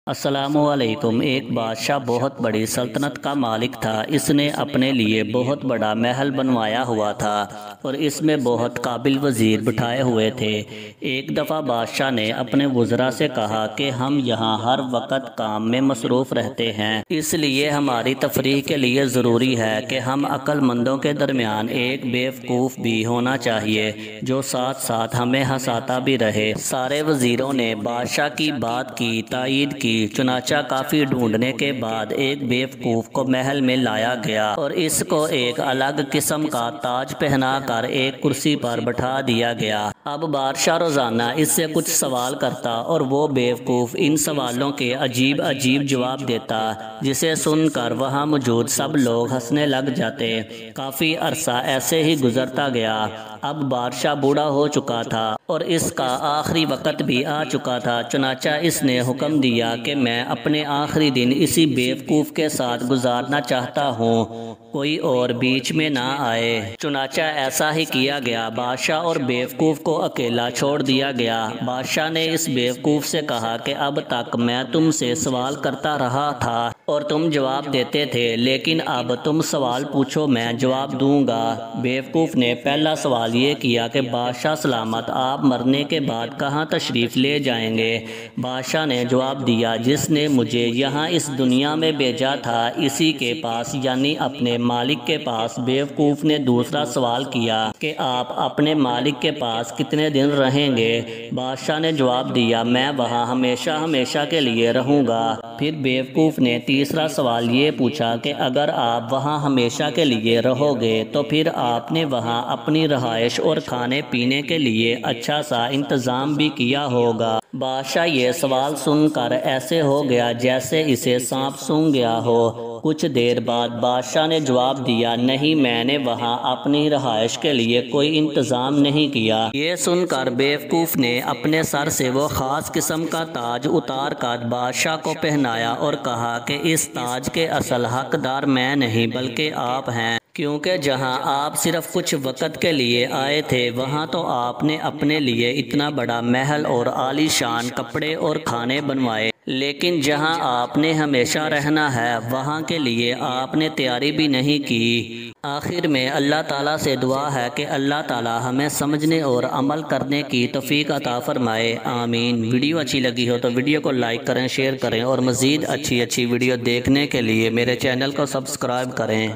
السلام علیکم۔ ایک بادشاہ بہت بڑی سلطنت کا مالک تھا۔ اس نے اپنے لیے بہت بڑا محل بنوایا ہوا تھا اور اس میں بہت قابل وزیر بٹھائے ہوئے تھے۔ ایک دفعہ بادشاہ نے اپنے وزراء سے کہا کہ ہم یہاں ہر وقت کام میں مصروف رہتے ہیں، اس لیے ہماری تفریح کے لیے ضروری ہے کہ ہم عقل مندوں کے درمیان ایک بیوقوف بھی ہونا چاہیے جو ساتھ ساتھ ہمیں ہنساتا بھی رہے۔ سارے وزیروں نے بادشاہ کی بات کی تائید کی۔ چنانچہ کافی ڈھونڈنے کے بعد ایک بیوقوف کو محل میں لایا گیا اور اس کو ایک الگ قسم کا تاج پہنا کر ایک کرسی پر بٹھا دیا گیا۔ اب بادشاہ روزانہ اس سے کچھ سوال کرتا اور وہ بیوقوف ان سوالوں کے عجیب عجیب جواب دیتا، جسے سن کر وہاں موجود سب لوگ ہنسنے لگ جاتے۔ کافی عرصہ ایسے ہی گزرتا گیا۔ اب بادشاہ بوڑھا ہو چکا تھا اور اس کا آخری وقت بھی آ چکا تھا۔ چنانچہ اس نے حکم دیا کہ میں اپنے آخری دن اسی بیوقوف کے ساتھ گزارنا چاہتا ہوں، کوئی اور بیچ میں نہ آئے۔ چنانچہ ایسا ہی کیا گیا۔ بادشاہ اور بیوقوف کو اکیلا چھوڑ دیا گیا۔ بادشاہ نے اس بیوقوف سے کہا کہ اب تک میں تم سے سوال کرتا رہا تھا اور تم جواب دیتے تھے، لیکن اب تم سوال پوچھو، میں جواب دوں گا۔ بیوقوف نے پہلا سوال یہ کیا کہ بادشاہ سلامت، آپ مرنے کے بعد کہاں تشریف لے جائیں گے؟ بادشاہ نے جواب دیا، جس نے مجھے یہاں اس دنیا میں بھیجا تھا اسی کے پاس، یعنی اپنے مالک کے پاس۔ بیوقوف نے دوسرا سوال کیا کہ آپ اپنے مالک کے پاس کتنے دن رہیں گے؟ بادشاہ نے جواب دیا، میں وہاں ہمیشہ ہمیشہ کے لیے رہوں گا۔ پھر بیوقوف نے تیسرا سوال یہ پوچھا کہ اگر آپ وہاں ہمیشہ کے لیے رہو گے تو پھر آپ نے وہاں اپنی رہائش اور کھانے پینے کے لیے اچھا سا انتظام بھی کیا ہوگا۔ بادشاہ یہ سوال سن کر ایسے ہو گیا جیسے اسے سانپ سونگھ گیا ہو۔ کچھ دیر بعد بادشاہ نے جواب دیا، نہیں، میں نے وہاں اپنی رہائش کے لیے کوئی انتظام نہیں کیا۔ یہ سن کر بیوقوف نے اپنے سر سے وہ خاص قسم کا تاج اتار کر بادشاہ کو پہنایا اور کہا کہ اس تاج کے اصل حقدار میں نہیں بلکہ آپ ہیں، کیونکہ جہاں آپ صرف کچھ وقت کے لیے آئے تھے وہاں تو آپ نے اپنے لیے اتنا بڑا محل اور عالی شان کپڑے اور کھانے بنوائے، لیکن جہاں آپ نے ہمیشہ رہنا ہے وہاں کے لیے آپ نے تیاری بھی نہیں کی۔ آخر میں اللہ تعالیٰ سے دعا ہے کہ اللہ تعالیٰ ہمیں سمجھنے اور عمل کرنے کی توفیق عطا فرمائے، آمین۔ ویڈیو اچھی لگی ہو تو ویڈیو کو لائک کریں، شیئر کریں اور مزید اچھی ویڈیو دیکھنے کے لیے میرے چینل کو سبسکرائب کریں۔